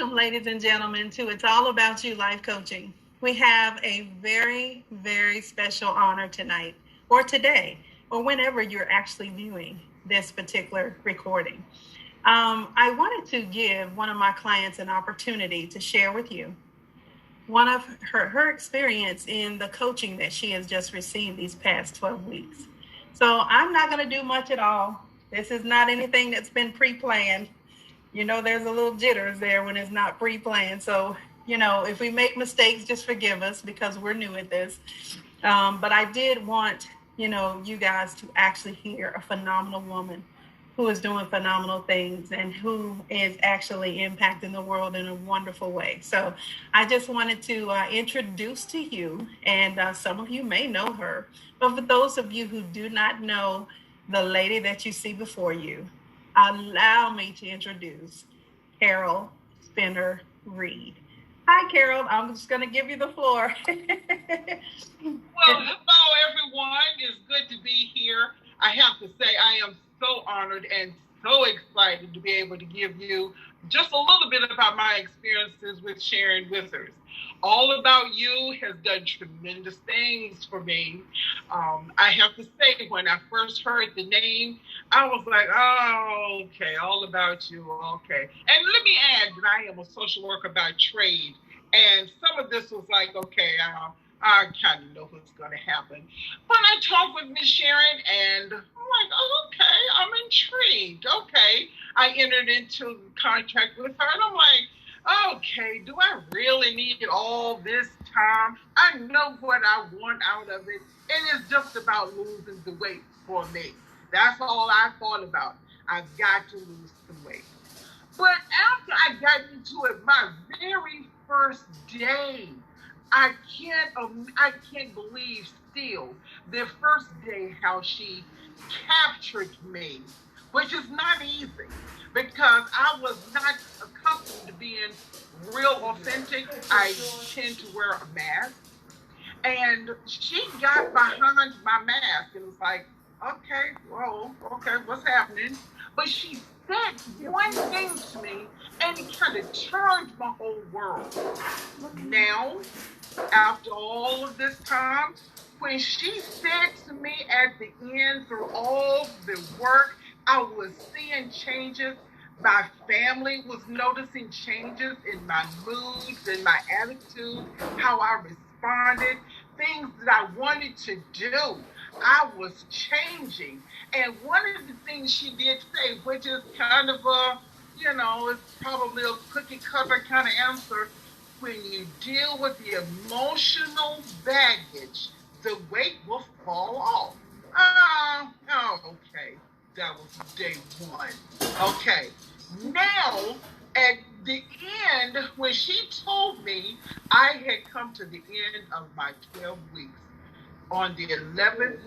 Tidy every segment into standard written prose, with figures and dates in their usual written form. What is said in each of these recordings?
Welcome, ladies and gentlemen, to It's All About You Life Coaching. We have a very, very special honor tonight, or today, or whenever you're actually viewing this particular recording. I wanted to give one of my clients an opportunity to share with you one of her experience in the coaching that she has just received these past 12 weeks. So I'm not going to do much at all. This is not anything that's been pre-planned. You know, there's a little jitters there when it's not pre-planned. So, you know, if we make mistakes, just forgive us because we're new at this. But I did want, you guys to actually hear a phenomenal woman who is doing phenomenal things and who is actually impacting the world in a wonderful way. So I just wanted to introduce to you, and some of you may know her, but for those of you who do not know the lady that you see before you, allow me to introduce Carol Spinner Reed. Hi, Carol. I'm just going to give you the floor. Well, hello, everyone. It's good to be here. I have to say I am so honored and so excited to be able to give you just a little bit about my experiences with Sharon Withers. All About You has done tremendous things for me. I have to say, when I first heard the name, I was like, oh, okay, All About You, okay. And let me add that I am a social worker by trade. And some of this was like, okay, I kind of know what's going to happen. But I talked with Miss Sharon, and I'm like, oh, okay, I'm intrigued. Okay. I entered into contract with her, and I'm like, okay, do I really need all this time? I know what I want out of it. It is just about losing the weight for me. That's all I thought about. I've got to lose some weight. But after I got into it, my very first day, I can't believe still the first day how she captured me, which is not easy because I was not accustomed to being real authentic. I tend to wear a mask, and she got behind my mask and was like, okay, well, okay, what's happening? But she said one thing to me, and it kind of turned my whole world. Now, after all of this time, when she said to me at the end, through all the work, I was seeing changes. My family was noticing changes in my moods, in my attitude, how I responded, things that I wanted to do. I was changing. And one of the things she did say, which is kind of it's probably a cookie cutter kind of answer, when you deal with the emotional baggage, the weight will fall off. Okay. That was day one. Okay. Now, at the end, when she told me I had come to the end of my 12 weeks, on the 11th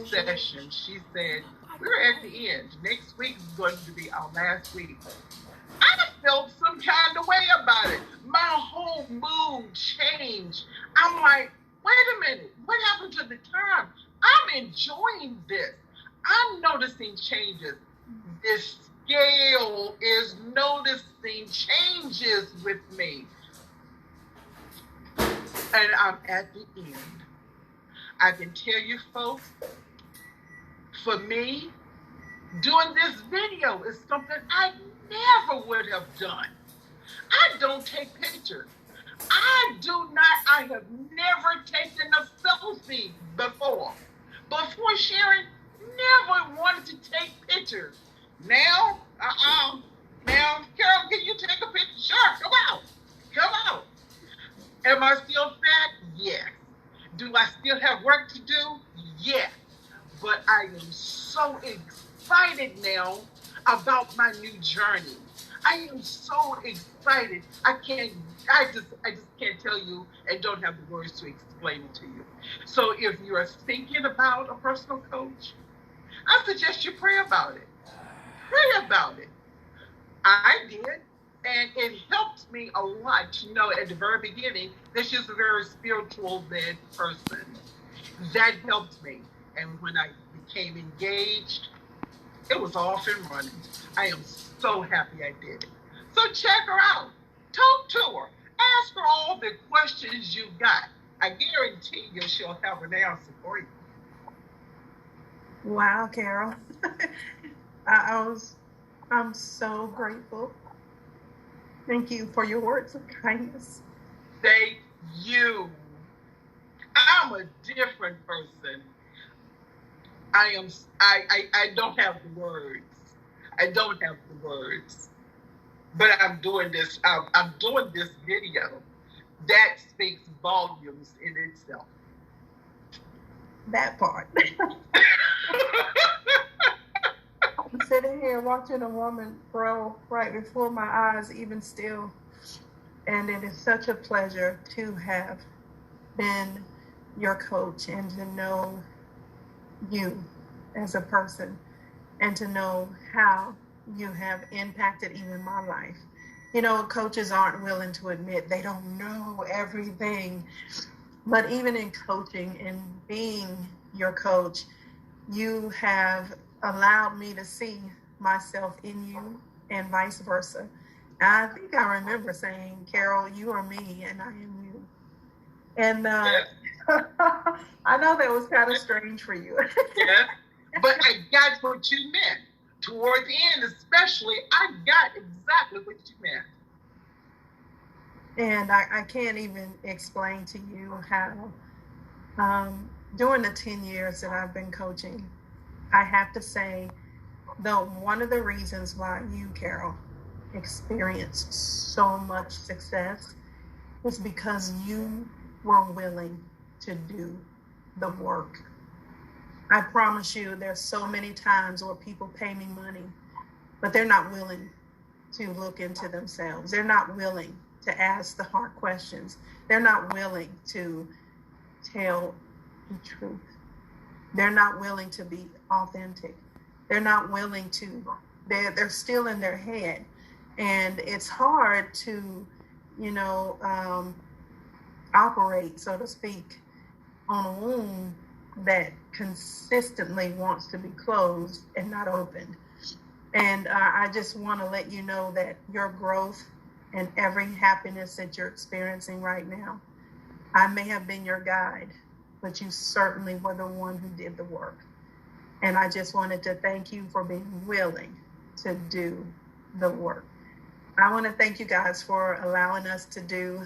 session, she said, we're at the end. Next week is going to be our last week. I felt some kind of way about it. My whole mood changed. I'm like, wait a minute, what happened to the time? I'm enjoying this. I'm noticing changes. This scale is noticing changes with me. And I'm at the end. I can tell you folks, for me, doing this video is something I never would have done. I don't take pictures. I have never taken a selfie before. Before Sharon, never wanted to take pictures. Now, now, Carol, can you take a picture? Sure, come out. Am I still fat? Yes. Do I still have work to do? Yes. But I am so excited now about my new journey. I am so excited. I just can't tell you and don't have the words to explain it to you. So if you're thinking about a personal coach, I suggest you pray about it. Pray about it. I did. And it helped me a lot to know at the very beginning that she's a very spiritual-led person. That helped me. And when I became engaged, it was off and running. I am so happy I did it. So check her out. Talk to her. Ask her all the questions you got. I guarantee you she'll have an answer for you. Wow, Carol. I'm so grateful. Thank you for your words of kindness. Thank you. I'm a different person. I don't have the words. I don't have the words. But I'm doing this. I'm doing this video. That speaks volumes in itself. That part. I'm sitting here watching a woman grow right before my eyes, even still. And it is such a pleasure to have been your coach and to know you as a person and to know how you have impacted even my life. You know, coaches aren't willing to admit they don't know everything. But even in coaching and being your coach, you have allowed me to see myself in you and vice versa. And I think I remember saying, Carol, you are me and I am you. And I know that was kind of strange for you. Yeah, but I got what you meant. Toward the end, especially, I got exactly what you meant. And I can't even explain to you how, during the 10 years that I've been coaching, I have to say, though, one of the reasons why you, Carol, experienced so much success is because you were willing to do the work. I promise you, there's so many times where people pay me money, but they're not willing to look into themselves. They're not willing to ask the hard questions. They're not willing to tell the truth. They're not willing to be authentic. They're not willing to, they're still in their head. And it's hard to, operate, so to speak, on a wound that consistently wants to be closed and not opened. And I just want to let you know that your growth and every happiness that you're experiencing right now, I may have been your guide, but you certainly were the one who did the work. And I just wanted to thank you for being willing to do the work. I want to thank you guys for allowing us to do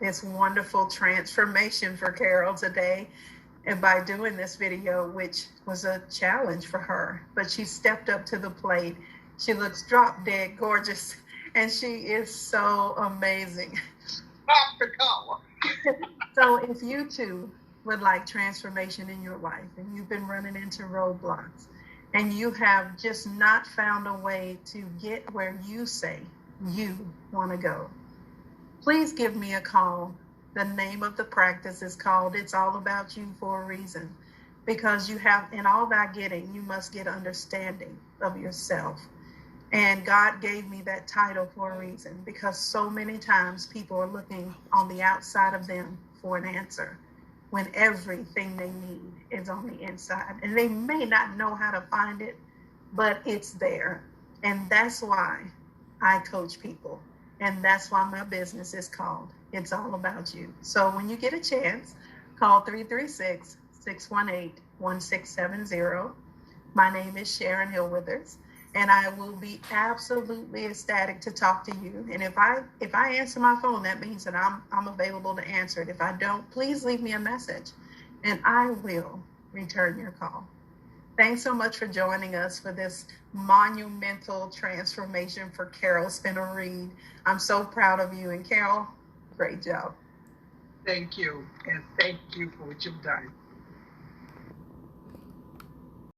this wonderful transformation for Carol today. And by doing this video, which was a challenge for her, but she stepped up to the plate. She looks drop dead gorgeous, and she is so amazing. So if you too would like transformation in your life and you've been running into roadblocks and you have just not found a way to get where you say you want to go, please give me a call. The name of the practice is called It's All About You for a reason, because you have, in all that getting, you must get understanding of yourself. And God gave me that title for a reason, because so many times people are looking on the outside of them for an answer when everything they need is on the inside. And they may not know how to find it, but it's there. And that's why I coach people. And that's why my business is called It's All About You. So when you get a chance, call 336-618-1670. My name is Sharon Hillwithers, and I will be absolutely ecstatic to talk to you. And if I answer my phone, that means that I'm available to answer it. If I don't, please leave me a message, and I will return your call. Thanks so much for joining us for this monumental transformation for Carol Spinner-Reed. I'm so proud of you. And Carol, great job. Thank you. And thank you for what you've done.